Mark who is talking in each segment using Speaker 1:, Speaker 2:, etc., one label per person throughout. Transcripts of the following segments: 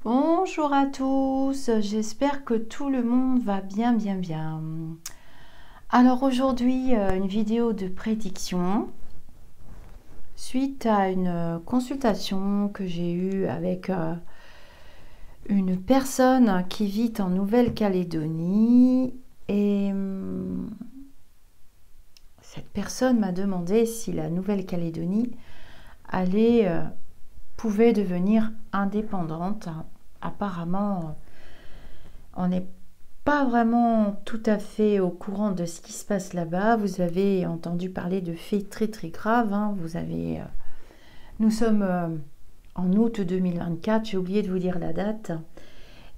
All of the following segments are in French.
Speaker 1: Bonjour à tous, j'espère que tout le monde va bien. Alors aujourd'hui, une vidéo de prédiction suite à une consultation que j'ai eue avec une personne qui vit en Nouvelle-Calédonie et cette personne m'a demandé si la Nouvelle-Calédonie pouvait devenir indépendante. Apparemment, on n'est pas vraiment tout à fait au courant de ce qui se passe là-bas. Vous avez entendu parler de faits très graves. Nous sommes en août 2024, j'ai oublié de vous dire la date.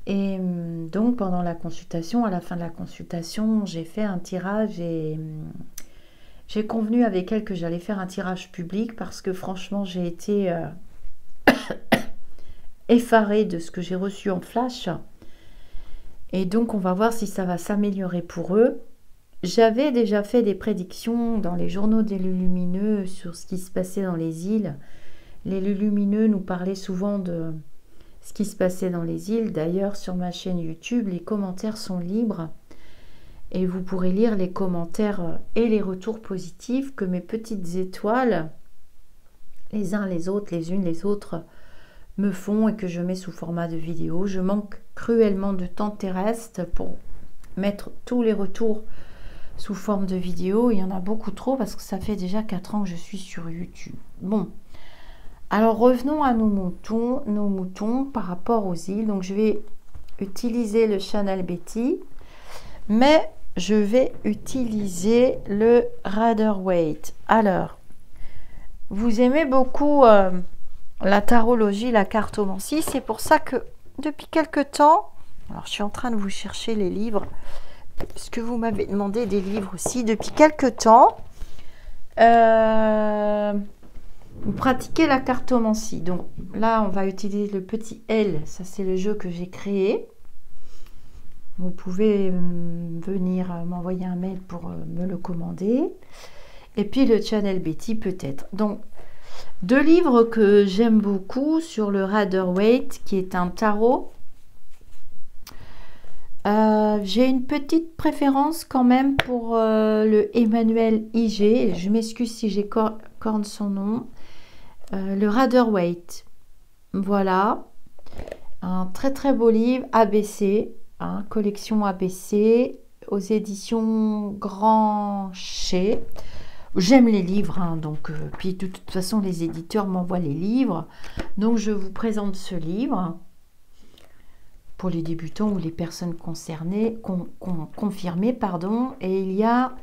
Speaker 1: Et donc pendant la consultation, à la fin de la consultation, j'ai fait un tirage et j'ai convenu avec elle que j'allais faire un tirage public parce que franchement j'ai été effarée de ce que j'ai reçu en flash. Et donc on va voir si ça va s'améliorer pour eux. J'avais déjà fait des prédictions dans les journaux des Lumineux sur ce qui se passait dans les îles. Les Lumineux nous parlaient souvent de ce qui se passait dans les îles. D'ailleurs, sur ma chaîne YouTube, les commentaires sont libres. Et vous pourrez lire les commentaires et les retours positifs que mes petites étoiles, les uns les autres, les unes les autres, me font et que je mets sous format de vidéo. Je manque cruellement de temps terrestre pour mettre tous les retours sous forme de vidéo. Il y en a beaucoup trop parce que ça fait déjà 4 ans que je suis sur YouTube. Bon, alors revenons à nos moutons par rapport aux îles. Donc je vais utiliser le Channel Betty, mais je vais utiliser le Rider-Waite. Alors, vous aimez beaucoup la tarologie, la cartomancie. C'est pour ça que depuis quelque temps, alors je suis en train de vous chercher les livres, parce que vous m'avez demandé des livres aussi. Depuis quelque temps, vous pratiquez la cartomancie. Donc là, on va utiliser le petit L. Ça, c'est le jeu que j'ai créé. Vous pouvez venir m'envoyer un mail pour me le commander. Et puis le Channel Betty peut-être. Donc, 2 livres que j'aime beaucoup sur le Rider-Waite, qui est un tarot. J'ai une petite préférence quand même pour le Emmanuel IG. Je m'excuse si j'écorne son nom. Le Rider-Waite. Voilà. Un très beau livre, ABC. Hein, collection ABC aux éditions Grancher. J'aime les livres, hein, donc puis de toute façon les éditeurs m'envoient les livres, donc je vous présente ce livre pour les débutants ou les personnes concernées, confirmées, pardon. Et il y a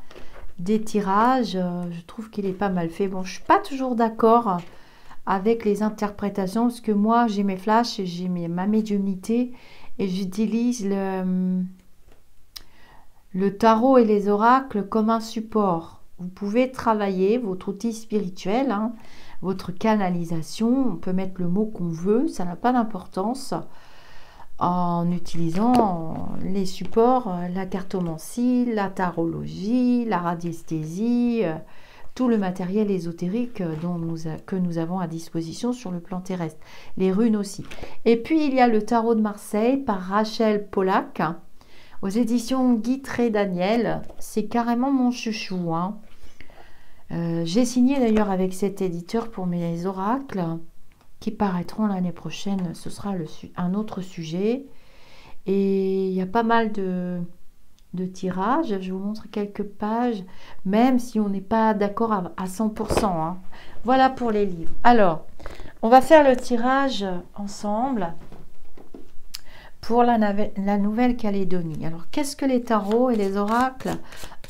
Speaker 1: des tirages, je trouve qu'il est pas mal fait. Bon, je suis pas toujours d'accord avec les interprétations parce que moi j'ai mes flashs, j'ai ma médiumnité et j'utilise le tarot et les oracles comme un support. Vous pouvez travailler votre outil spirituel, hein, votre canalisation. On peut mettre le mot qu'on veut, ça n'a pas d'importance. En utilisant les supports, la cartomancie, la tarologie, la radiesthésie, tout le matériel ésotérique que nous avons à disposition sur le plan terrestre. Les runes aussi. Et puis il y a le tarot de Marseille par Rachel Pollack, aux éditions Guy Daniel. C'est carrément mon chouchou, hein. J'ai signé d'ailleurs avec cet éditeur pour mes oracles qui paraîtront l'année prochaine. Ce sera un autre sujet. Et il y a pas mal de tirages. Je vous montre quelques pages, même si on n'est pas d'accord à 100%. Hein. Voilà pour les livres. Alors, on va faire le tirage ensemble pour la Nouvelle-Calédonie. Alors, qu'est-ce que les tarots et les oracles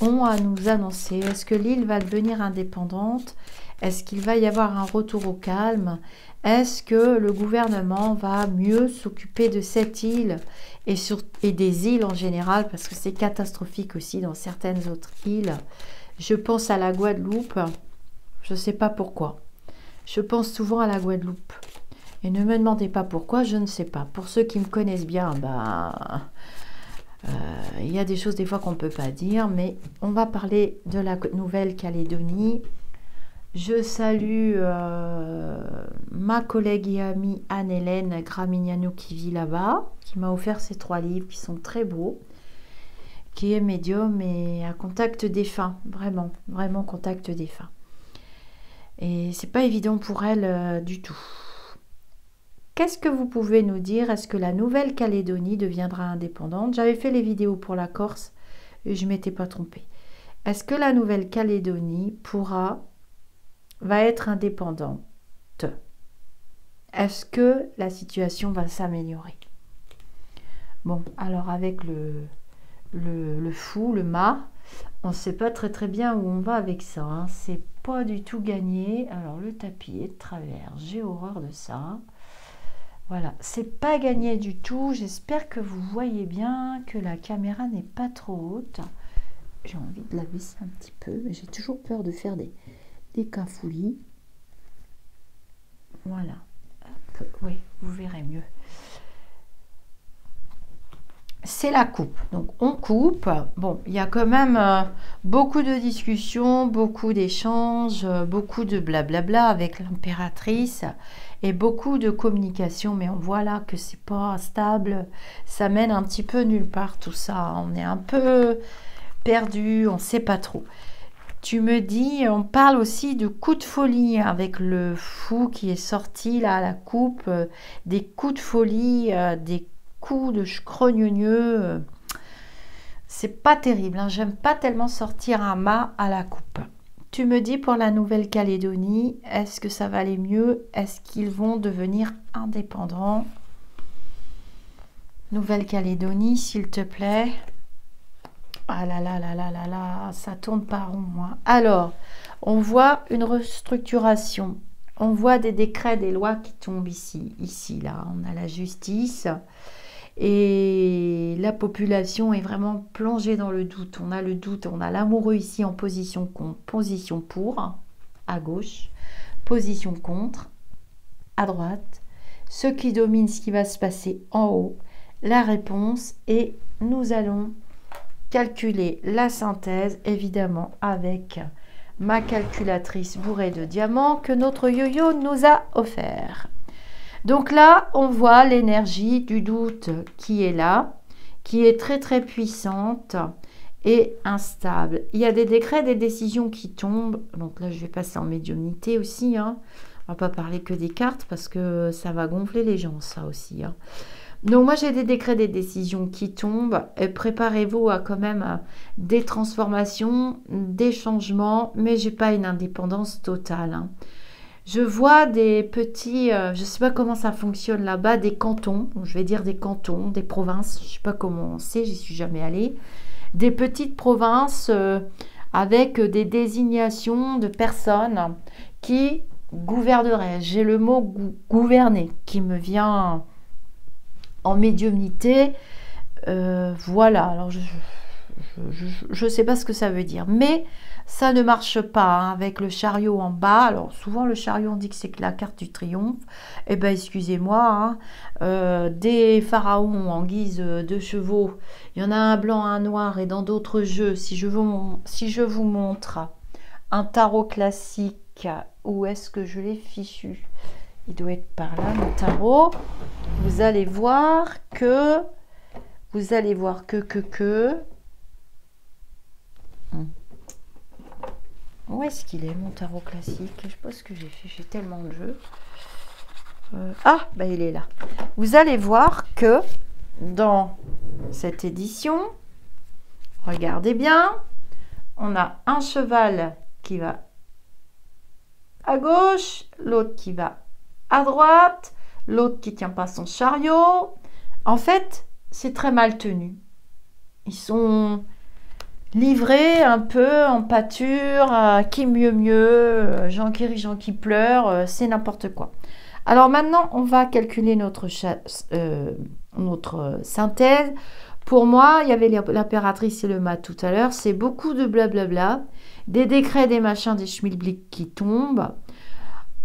Speaker 1: ont à nous annoncer? Est-ce que l'île va devenir indépendante? Est-ce qu'il va y avoir un retour au calme? Est-ce que le gouvernement va mieux s'occuper de cette île et des îles en général? Parce que c'est catastrophique aussi dans certaines autres îles. Je pense à la Guadeloupe. Je ne sais pas pourquoi. Je pense souvent à la Guadeloupe. Et ne me demandez pas pourquoi, je ne sais pas. Pour ceux qui me connaissent bien, il y a des choses des fois qu'on ne peut pas dire, mais on va parler de la Nouvelle-Calédonie. Je salue ma collègue et amie Anne-Hélène Gramignano qui vit là-bas, qui m'a offert ces 3 livres qui sont très beaux, qui est médium et à contact défunt, vraiment, vraiment contact défunt. Et c'est pas évident pour elle du tout. Qu'est-ce que vous pouvez nous dire? Est-ce que la Nouvelle-Calédonie deviendra indépendante? J'avais fait les vidéos pour la Corse et je ne m'étais pas trompée. Est-ce que la Nouvelle-Calédonie va être indépendante? Est-ce que la situation va s'améliorer? Bon, alors avec le fou, le mât, on ne sait pas très bien où on va avec ça. Hein. C'est pas du tout gagné. Alors le tapis est de travers. J'ai horreur de ça. Voilà, c'est pas gagné du tout. J'espère que vous voyez bien que la caméra n'est pas trop haute. J'ai envie de la baisser un petit peu, mais j'ai toujours peur de faire des cafouillis. Voilà. Hop, oui, vous verrez mieux. C'est la coupe. Donc, on coupe. Bon, il y a quand même beaucoup de discussions, beaucoup d'échanges, beaucoup de blablabla avec l'impératrice et beaucoup de communication. Mais on voit là que c'est pas stable. Ça mène un petit peu nulle part tout ça. On est un peu perdu, on ne sait pas trop. Tu me dis, on parle aussi de coups de folie avec le fou qui est sorti là à la coupe, des coups de folie, des coups de scrogneux. C'est pas terrible, hein. J'aime pas tellement sortir un mât à la coupe. Tu me dis pour la Nouvelle-Calédonie, est-ce que ça va aller mieux? Est-ce qu'ils vont devenir indépendants? Nouvelle-Calédonie, s'il te plaît. Ah là là là là là là, ça tourne pas rond, moi. Alors, on voit une restructuration. On voit des décrets, des lois qui tombent ici. Ici, là, on a la justice. Et la population est vraiment plongée dans le doute. On a le doute, on a l'amoureux ici en position pour, à gauche. Position contre, à droite. Ceux qui dominent ce qui va se passer en haut. La réponse, et nous allons calculer la synthèse, évidemment, avec ma calculatrice bourrée de diamants que notre yo-yo nous a offert. Donc là, on voit l'énergie du doute qui est là, qui est très puissante et instable. Il y a des décrets, des décisions qui tombent. Donc là, je vais passer en médiumnité aussi. Hein. On va pas parler que des cartes parce que ça va gonfler les gens, ça aussi. Hein. Donc moi j'ai des décrets, des décisions qui tombent. Préparez-vous à quand même des transformations, des changements, mais j'ai pas une indépendance totale. Hein. Je vois des petits, je sais pas comment ça fonctionne là-bas, des cantons, je vais dire des cantons, des provinces, je sais pas comment c'est, j'y suis jamais allée, des petites provinces avec des désignations de personnes qui gouverneraient. J'ai le mot gouverner qui me vient en médiumnité, voilà, alors je sais pas ce que ça veut dire, mais ça ne marche pas hein, avec le chariot en bas. Alors souvent le chariot on dit que c'est la carte du triomphe, et ben excusez-moi, hein, des pharaons en guise de chevaux, il y en a un blanc, un noir, et dans d'autres jeux, si je vous montre un tarot classique, où est-ce que je l'ai fichu? Il doit être par là, mon tarot. Vous allez voir que... Où est-ce qu'il est, mon tarot classique? Je sais pas ce que j'ai fait, j'ai tellement de jeux. Ah, bah il est là. Vous allez voir que dans cette édition, regardez bien, on a un cheval qui va à gauche, l'autre qui va à droite, l'autre qui tient pas son chariot. En fait, c'est très mal tenu. Ils sont livrés un peu en pâture, qui mieux, gens qui rient, gens qui pleurent, c'est n'importe quoi. Alors maintenant, on va calculer notre synthèse. Pour moi, il y avait l'impératrice et le mat tout à l'heure. C'est beaucoup de blablabla, des décrets, des machins, des schmilblick qui tombent.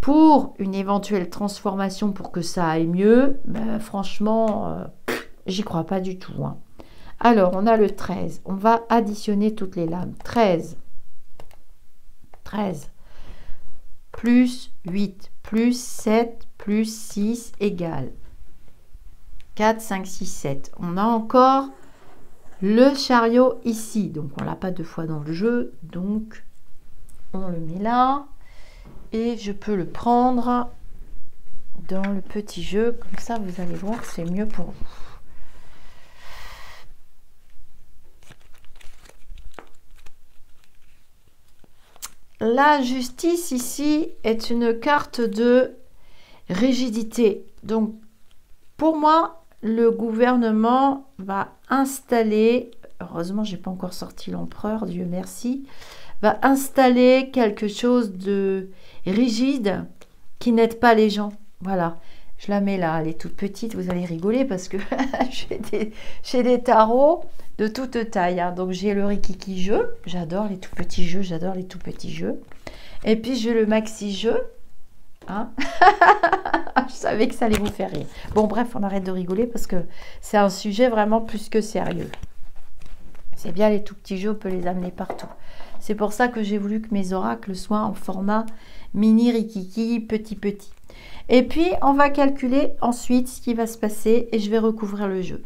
Speaker 1: Pour une éventuelle transformation pour que ça aille mieux, ben, franchement, j'y crois pas du tout. Hein. Alors, on a le 13. On va additionner toutes les lames. 13. 13. plus 8, plus 7, plus 6 égale 4, 5, 6, 7. On a encore le chariot ici. Donc, on l'a pas deux fois dans le jeu. Donc, on le met là. Et je peux le prendre dans le petit jeu. Comme ça, vous allez voir, c'est mieux pour vous. La justice ici est une carte de rigidité. Donc, pour moi, le gouvernement va installer, heureusement, j'ai pas encore sorti l'empereur, Dieu merci, va installer quelque chose de rigide qui n'aide pas les gens. Voilà, je la mets là, elle est toute petite, vous allez rigoler parce que j'ai des tarots de toute taille. Hein. Donc j'ai le Rikiki jeu, j'adore les tout petits jeux, j'adore les tout petits jeux. Et puis j'ai le maxi jeu. Hein. Je savais que ça allait vous faire rire. Bon bref, on arrête de rigoler parce que c'est un sujet vraiment plus que sérieux. C'est bien les tout petits jeux, on peut les amener partout. C'est pour ça que j'ai voulu que mes oracles soient en format mini Rikiki, petit. Et puis, on va calculer ensuite ce qui va se passer et je vais recouvrir le jeu.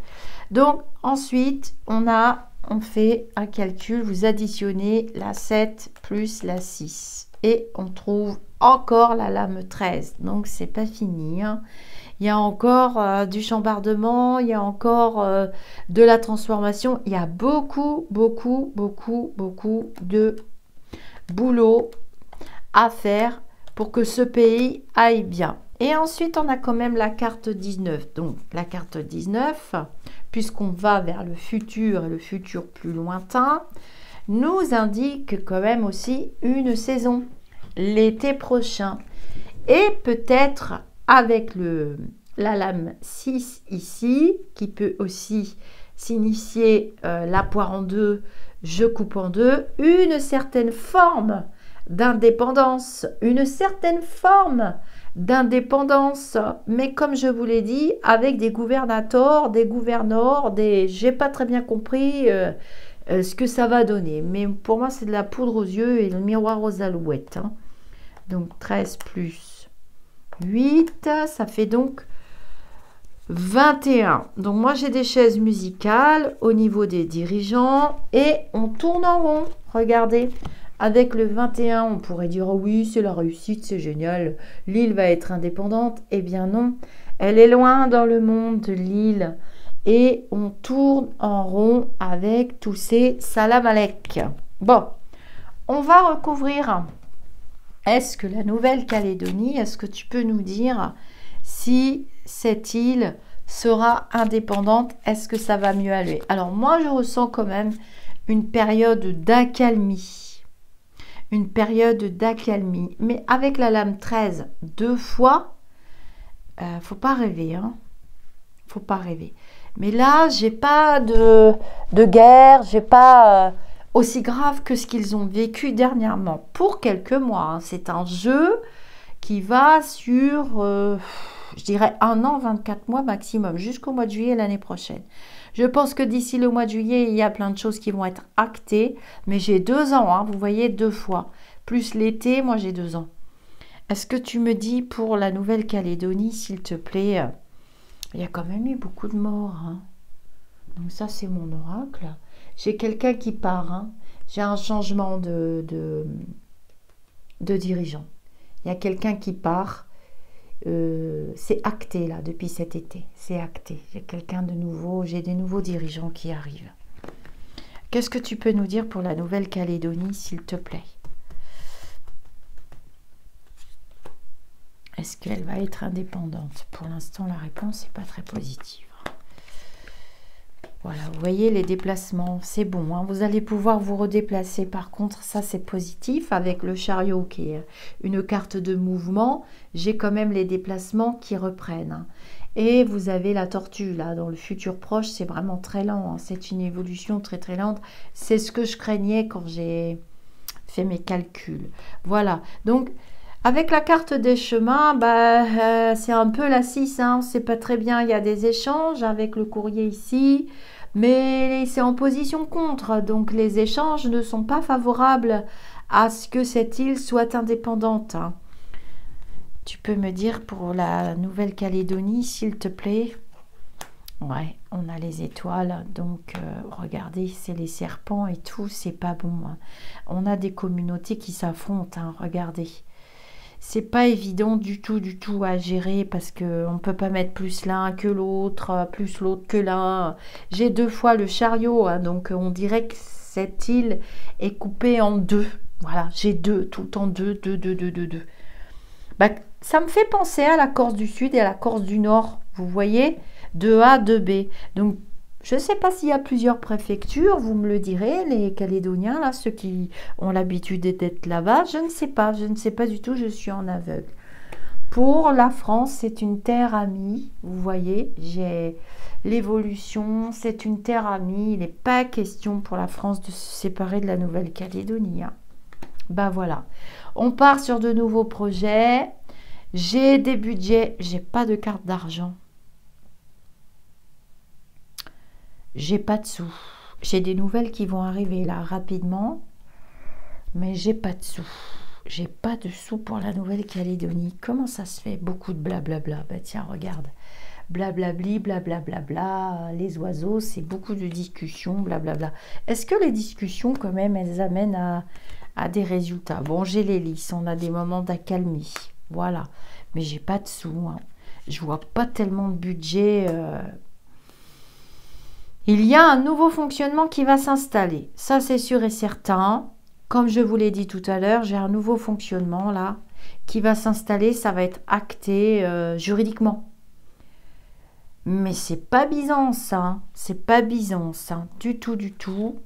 Speaker 1: Donc, ensuite, on fait un calcul. Vous additionnez la 7 plus la 6 et on trouve encore la lame 13. Donc, c'est pas fini. Hein. Il y a encore du chambardement, il y a encore de la transformation. Il y a beaucoup de boulot à faire pour que ce pays aille bien. Et ensuite, on a quand même la carte 19. Donc, la carte 19, puisqu'on va vers le futur et le futur plus lointain, nous indique quand même aussi une saison, l'été prochain. Et peut-être avec la lame 6 ici, qui peut aussi signifier la poire en deux, je coupe en deux, une certaine forme d'indépendance, mais comme je vous l'ai dit, avec des gouvernateurs, j'ai pas très bien compris ce que ça va donner, mais pour moi c'est de la poudre aux yeux et le miroir aux alouettes. Hein. Donc 13 plus 8, ça fait donc 21. Donc moi j'ai des chaises musicales au niveau des dirigeants et on tourne en rond, regardez. Avec le 21, on pourrait dire, oh oui, c'est la réussite, c'est génial, l'île va être indépendante. Eh bien non, elle est loin dans le monde, l'île. Et on tourne en rond avec tous ces salam alek. Bon, on va recouvrir. Est-ce que la Nouvelle-Calédonie, est-ce que tu peux nous dire si cette île sera indépendante? Est-ce que ça va mieux aller? Alors moi, je ressens quand même une période d'accalmie. Une période d'accalmie. Mais avec la lame 13, deux fois, faut pas rêver. Hein. Faut pas rêver. Mais là, j'ai pas de guerre, j'ai pas aussi grave que ce qu'ils ont vécu dernièrement. Pour quelques mois. Hein. C'est un jeu qui va sur, je dirais, 1 an, 24 mois maximum, jusqu'au mois de juillet l'année prochaine. Je pense que d'ici le mois de juillet, il y a plein de choses qui vont être actées. Mais j'ai 2 ans, hein, vous voyez, 2 fois. Plus l'été, moi j'ai 2 ans. Est-ce que tu me dis pour la Nouvelle-Calédonie, s'il te plaît, il y a quand même eu beaucoup de morts. Hein. Donc ça, c'est mon oracle. J'ai quelqu'un qui part. Hein. J'ai un changement de dirigeant. Il y a quelqu'un qui part. C'est acté là depuis cet été, c'est acté. J'ai quelqu'un de nouveau, j'ai des nouveaux dirigeants qui arrivent. Qu'est-ce que tu peux nous dire pour la Nouvelle-Calédonie, s'il te plaît? Est-ce qu'elle va être indépendante? Pour l'instant, la réponse n'est pas très positive. Voilà, vous voyez les déplacements, c'est bon, hein, vous allez pouvoir vous redéplacer. Par contre, ça c'est positif avec le chariot qui est une carte de mouvement. J'ai quand même les déplacements qui reprennent. Hein. Et vous avez la tortue là, dans le futur proche, c'est vraiment très lent. Hein, c'est une évolution très lente. C'est ce que je craignais quand j'ai fait mes calculs. Voilà, donc avec la carte des chemins, c'est un peu la 6, hein, c'est pas très bien, il y a des échanges avec le courrier ici, mais c'est en position contre, donc les échanges ne sont pas favorables à ce que cette île soit indépendante. Hein. Tu peux me dire pour la Nouvelle-Calédonie, s'il te plaît? Ouais, on a les étoiles, donc regardez, c'est les serpents et tout, c'est pas bon. Hein. On a des communautés qui s'affrontent, hein, regardez. C'est pas évident du tout à gérer parce qu'on ne peut pas mettre plus l'un que l'autre, plus l'autre que l'un. J'ai 2 fois le chariot, hein, donc on dirait que cette île est coupée en 2. Voilà, j'ai 2, tout le temps 2. Bah, ça me fait penser à la Corse du Sud et à la Corse du Nord, vous voyez, 2A, 2B. Donc, je ne sais pas s'il y a plusieurs préfectures, vous me le direz, les Calédoniens, là, ceux qui ont l'habitude d'être là-bas, je ne sais pas du tout, je suis en aveugle. Pour la France, c'est une terre amie, vous voyez, j'ai l'évolution, c'est une terre amie, il n'est pas question pour la France de se séparer de la Nouvelle-Calédonie. Hein. Ben voilà, on part sur de nouveaux projets, j'ai des budgets, j'ai pas de carte d'argent. J'ai pas de sous. J'ai des nouvelles qui vont arriver là rapidement, mais j'ai pas de sous. J'ai pas de sous pour la Nouvelle-Calédonie. Comment ça se fait? Beaucoup de blablabla. Bah tiens, regarde. Blablabli, blablabla. Les oiseaux, c'est beaucoup de discussions, blablabla. Est-ce que les discussions, quand même, elles amènent à des résultats? Bon, j'ai l'hélice, on a des moments d'accalmie. Voilà. Mais j'ai pas de sous. Hein. Je vois pas tellement de budget. Il y a un nouveau fonctionnement qui va s'installer. Ça, c'est sûr et certain. Comme je vous l'ai dit tout à l'heure, j'ai un nouveau fonctionnement là qui va s'installer. Ça va être acté juridiquement. Mais c'est pas Byzance, hein. C'est pas Byzance, hein. Du tout.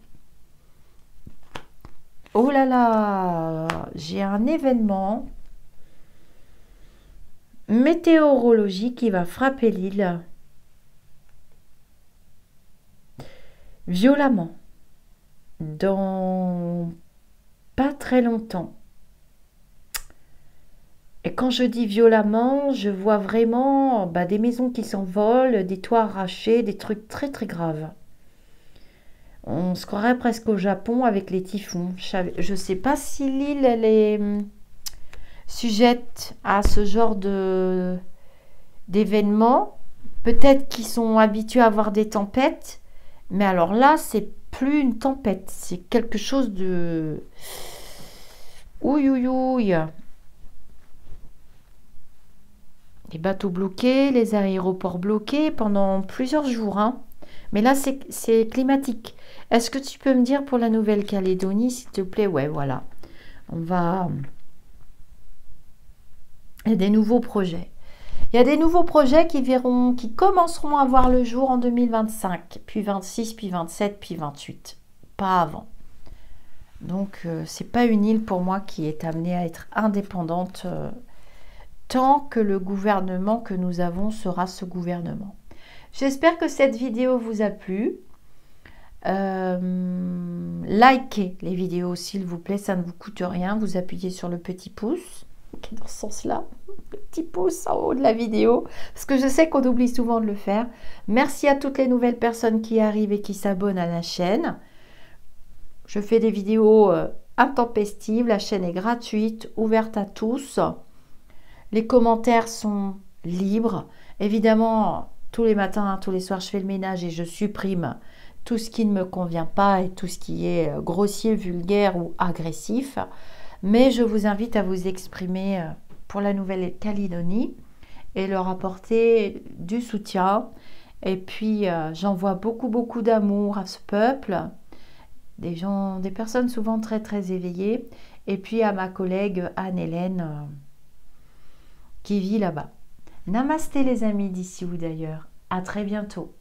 Speaker 1: Oh là là, j'ai un événement météorologique qui va frapper l'île. Violemment, dans pas très longtemps. Et quand je dis violemment, je vois vraiment des maisons qui s'envolent, des toits arrachés, des trucs très graves. On se croirait presque au Japon avec les typhons. Je ne sais pas si l'île elle est sujette à ce genre d'événements. Peut-être qu'ils sont habitués à avoir des tempêtes. Mais alors là, c'est plus une tempête, c'est quelque chose de... Ouïe. Les bateaux bloqués, les aéroports bloqués pendant plusieurs jours. Hein. Mais là, c'est climatique. Est-ce que tu peux me dire pour la Nouvelle-Calédonie, s'il te plaît? Ouais, voilà. On va... Il y a des nouveaux projets. Il y a des nouveaux projets qui commenceront à voir le jour en 2025, puis 26, puis 27, puis 28. Pas avant. Donc, c'est pas une île pour moi qui est amenée à être indépendante tant que le gouvernement que nous avons sera ce gouvernement. J'espère que cette vidéo vous a plu. Likez les vidéos s'il vous plaît, ça ne vous coûte rien. Vous appuyez sur le petit pouce qui est dans ce sens-là. Le petit pouce en haut de la vidéo, parce que je sais qu'on oublie souvent de le faire. Merci à toutes les nouvelles personnes qui arrivent et qui s'abonnent à la chaîne. Je fais des vidéos intempestives, la chaîne est gratuite, ouverte à tous. Les commentaires sont libres. Évidemment, tous les matins, tous les soirs, je fais le ménage et je supprime tout ce qui ne me convient pas et tout ce qui est grossier, vulgaire ou agressif. Mais je vous invite à vous exprimer pour la Nouvelle-Calédonie et leur apporter du soutien. Et puis, j'envoie beaucoup d'amour à ce peuple, des personnes souvent très éveillées. Et puis à ma collègue Anne-Hélène qui vit là-bas. Namasté les amis d'ici ou d'ailleurs. À très bientôt.